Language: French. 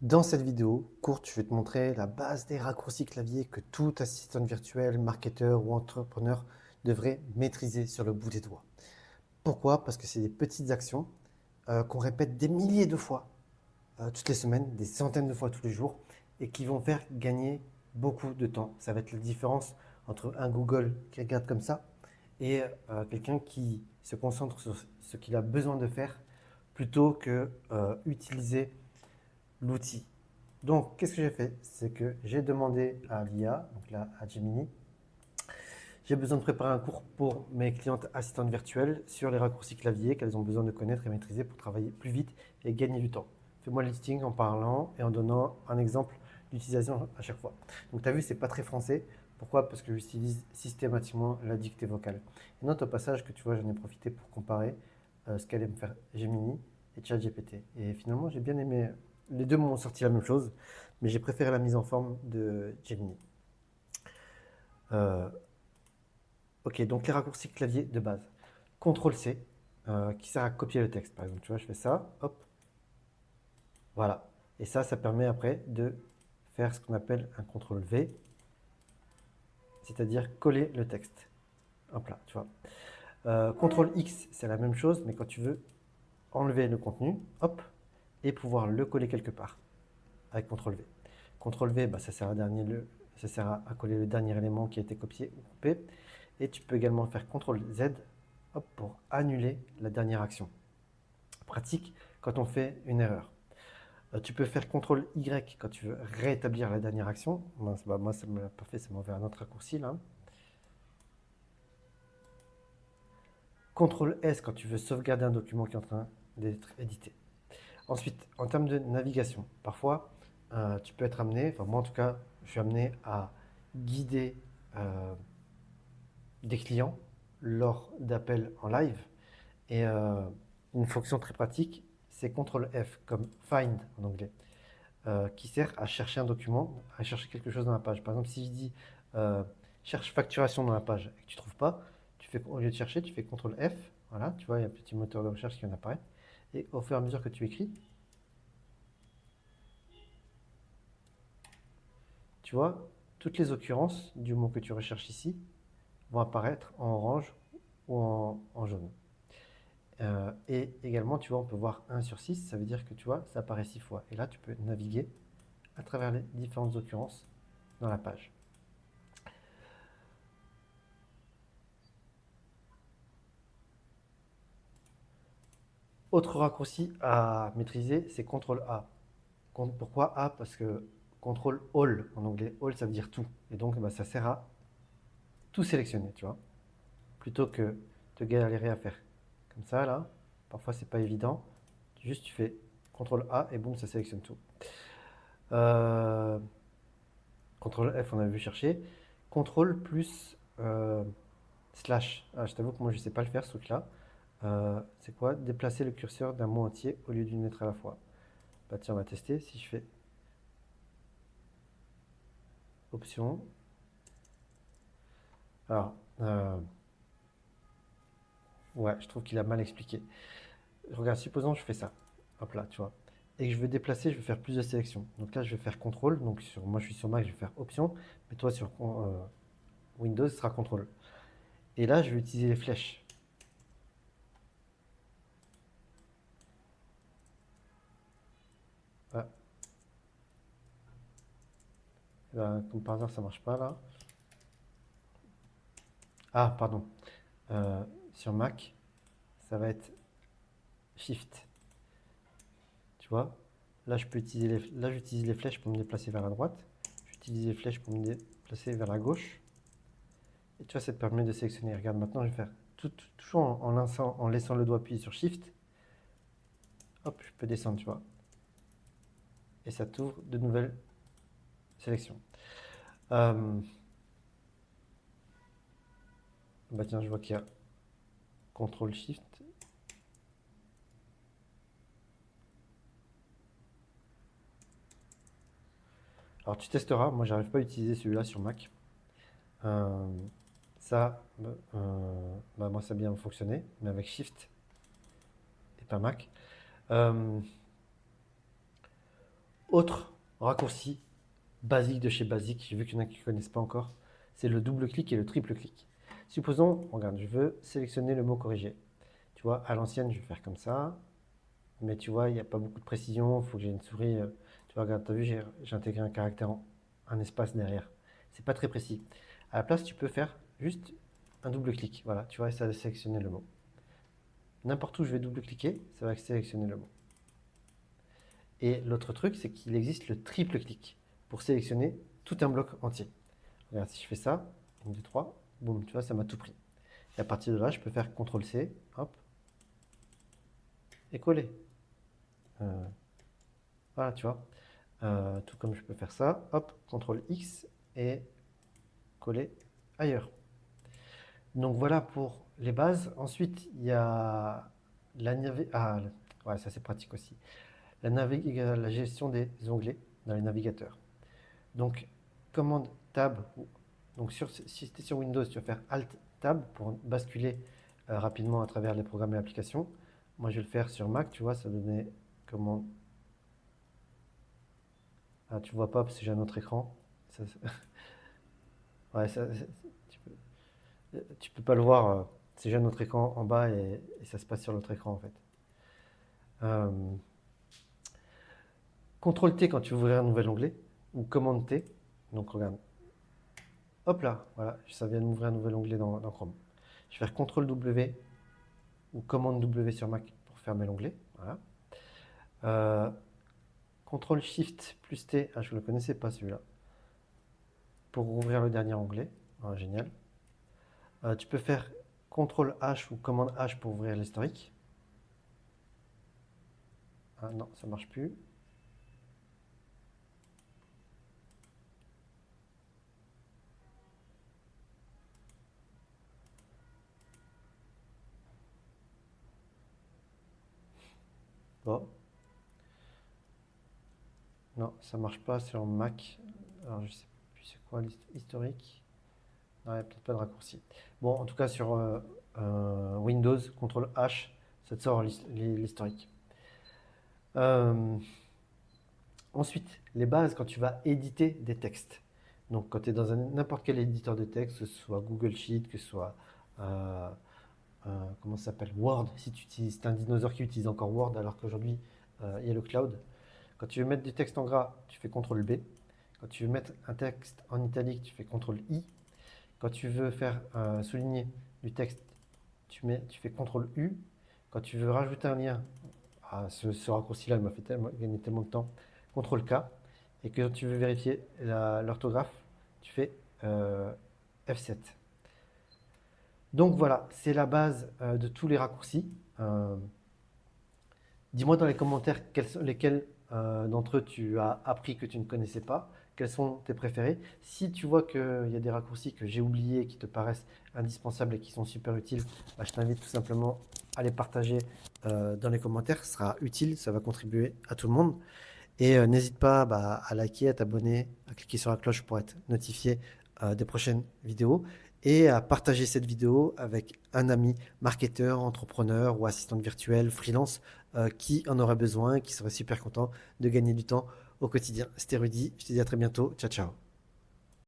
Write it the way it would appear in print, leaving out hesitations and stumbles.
Dans cette vidéo courte, je vais te montrer la base des raccourcis clavier que tout assistant virtuel, marketeur ou entrepreneur devrait maîtriser sur le bout des doigts. Pourquoi? Parce que c'est des petites actions qu'on répète des milliers de fois toutes les semaines, des centaines de fois tous les jours, et qui vont faire gagner beaucoup de temps. Ça va être la différence entre un Google qui regarde comme ça et quelqu'un qui se concentre sur ce qu'il a besoin de faire plutôt que utiliser l'outil. Donc, qu'est-ce que j'ai fait? C'est que j'ai demandé à l'IA, donc là à Gemini, j'ai besoin de préparer un cours pour mes clientes assistantes virtuelles sur les raccourcis clavier qu'elles ont besoin de connaître et maîtriser pour travailler plus vite et gagner du temps. Fais-moi le listing en parlant et en donnant un exemple d'utilisation à chaque fois. Donc, tu as vu, c'est pas très français. Pourquoi? Parce que j'utilise systématiquement la dictée vocale. Et note au passage que tu vois, j'en ai profité pour comparer ce qu'allait me faire Gemini et ChatGPT. Et finalement, j'ai bien aimé. Les deux m'ont sorti la même chose, mais j'ai préféré la mise en forme de Gemini. Euh, ok, donc les raccourcis clavier de base. CTRL-C, qui sert à copier le texte. Par exemple, tu vois, je fais ça, hop, voilà. Et ça permet après de faire ce qu'on appelle un CTRL-V, c'est-à-dire coller le texte. Hop là, tu vois. CTRL-X, c'est la même chose, mais quand tu veux enlever le contenu, hop, et pouvoir le coller quelque part avec CTRL-V. CTRL-V, bah, ça sert à coller le dernier élément qui a été copié ou coupé. Et tu peux également faire CTRL-Z pour annuler la dernière action. Pratique quand on fait une erreur. Tu peux faire CTRL-Y quand tu veux rétablir la dernière action. Moi, ça ne me l'a pas fait, ça m'a ouvert un autre raccourci là. CTRL-S quand tu veux sauvegarder un document qui est en train d'être édité. Ensuite, en termes de navigation, parfois, tu peux être amené, enfin moi en tout cas, je suis amené à guider des clients lors d'appels en live. Et une fonction très pratique, c'est CTRL F, comme Find en anglais, qui sert à chercher un document, à chercher quelque chose dans la page. Par exemple, si je dis cherche facturation dans la page et que tu ne trouves pas, au lieu de chercher, tu fais CTRL F, voilà, tu vois, il y a un petit moteur de recherche qui vient d'apparaître. Et au fur et à mesure que tu écris, tu vois, toutes les occurrences du mot que tu recherches ici vont apparaître en orange ou en jaune. Et également, tu vois, on peut voir 1 sur 6, ça veut dire que tu vois, ça apparaît 6 fois. Et là, tu peux naviguer à travers les différentes occurrences dans la page. Autre raccourci à maîtriser, c'est CTRL A. Pourquoi A? Parce que CTRL All, en anglais, All ça veut dire tout. Et donc, bah, ça sert à tout sélectionner, tu vois, plutôt que de galérer à faire comme ça, là. Parfois, c'est pas évident. Juste, tu fais CTRL A et boum, ça sélectionne tout. Euh, CTRL F, on a vu chercher. CTRL plus slash. Ah, je t'avoue que moi, je sais pas le faire, ce truc-là. C'est quoi? Déplacer le curseur d'un mot entier au lieu d'une lettre à la fois. Bah tiens, on va tester. Si je fais option. Alors, ouais, je trouve qu'il a mal expliqué. Regarde, supposons que je fais ça. Hop là, tu vois. Et que je veux déplacer, je vais faire plus de sélections. Donc là, je vais faire CTRL. Donc moi, je suis sur Mac, je vais faire option. Mais toi, sur Windows, ce sera CTRL. Et là, je vais utiliser les flèches. Ah, là, comme par hasard, ça marche pas là. Ah, pardon. Sur Mac, ça va être Shift. Tu vois? Là, j'utilise les flèches pour me déplacer vers la droite. J'utilise les flèches pour me déplacer vers la gauche. Et tu vois, ça te permet de sélectionner. Regarde, maintenant, je vais faire toujours en laissant le doigt appuyé sur Shift. Hop, je peux descendre, tu vois. Et ça t'ouvre de nouvelles sélections. Bah tiens, je vois qu'il y a CTRL Shift. Alors tu testeras, moi j'arrive pas à utiliser celui-là sur Mac. Euh, ça, bah, moi ça a bien fonctionné, mais avec Shift et pas Mac. Autre raccourci basique de chez Basique, j'ai vu qu'il y en a qui ne connaissent pas encore, c'est le double clic et le triple clic. Supposons, regarde, je veux sélectionner le mot corrigé. Tu vois, à l'ancienne, je vais faire comme ça, mais tu vois, il n'y a pas beaucoup de précision, il faut que j'ai une souris. Tu vois, regarde, tu as vu, j'ai intégré un caractère, un espace derrière. C'est pas très précis. À la place, tu peux faire juste un double clic. Voilà, tu vois, et ça va sélectionner le mot. N'importe où je vais double-cliquer, ça va sélectionner le mot. Et l'autre truc, c'est qu'il existe le triple clic pour sélectionner tout un bloc entier. Regarde, si je fais ça, 1, 2, 3, boum, tu vois, ça m'a tout pris. Et à partir de là, je peux faire CTRL-C, hop, et coller. Voilà, tu vois. Tout comme je peux faire ça, hop, CTRL-X et coller ailleurs. Donc voilà pour les bases. Ensuite, il y a la navigation. Ah, ouais, ça c'est pratique aussi. La gestion des onglets dans les navigateurs. Donc, commande Tab. Donc, si tu es sur Windows, tu vas faire Alt Tab pour basculer rapidement à travers les programmes et applications. Moi, je vais le faire sur Mac, tu vois, ça donnait commande. Ah, tu vois pas parce que j'ai un autre écran. Ça, ouais, tu peux pas le voir. C'est j'ai un autre écran en bas et ça se passe sur l'autre écran en fait. CTRL T quand tu veux ouvrir un nouvel onglet ou commande T. Donc regarde. Hop là, voilà, ça vient de m'ouvrir un nouvel onglet dans Chrome. Je vais faire CTRL W ou commande W sur Mac pour fermer l'onglet. Voilà. CTRL SHIFT plus T, ah, je ne le connaissais pas celui-là, pour ouvrir le dernier onglet. Ah, génial. Tu peux faire CTRL H ou commande H pour ouvrir l'historique. Ah non, ça marche plus. Bon. Non, ça marche pas sur Mac. Alors je sais plus c'est quoi l'historique. Non, il n'y a peut-être pas de raccourci. Bon, en tout cas sur Windows, CTRL H, ça te sort l'historique. Ensuite, les bases quand tu vas éditer des textes. Donc quand tu es dans n'importe quel éditeur de texte, que ce soit Google Sheet, que ce soit comment ça s'appelle, Word, si tu utilises, c'est un dinosaure qui utilise encore Word alors qu'aujourd'hui il y a le cloud. Quand tu veux mettre du texte en gras, tu fais CTRL B. Quand tu veux mettre un texte en italique, tu fais CTRL I. Quand tu veux faire souligner du texte, tu fais CTRL U. Quand tu veux rajouter un lien, ce raccourci-là, il m'a fait gagner tellement de temps, CTRL K. Et quand tu veux vérifier l'orthographe, tu fais F7. Donc voilà, c'est la base de tous les raccourcis. Dis-moi dans les commentaires lesquels d'entre eux tu as appris que tu ne connaissais pas, quels sont tes préférés. Si tu vois qu'il y a des raccourcis que j'ai oubliés, qui te paraissent indispensables et qui sont super utiles, bah, je t'invite tout simplement à les partager dans les commentaires. Ce sera utile, ça va contribuer à tout le monde. Et n'hésite pas à liker, à t'abonner, à cliquer sur la cloche pour être notifié des prochaines vidéos et à partager cette vidéo avec un ami marketeur, entrepreneur ou assistante virtuelle, freelance qui en aurait besoin, qui serait super content de gagner du temps au quotidien. C'était Rudy, je te dis à très bientôt. Ciao, ciao.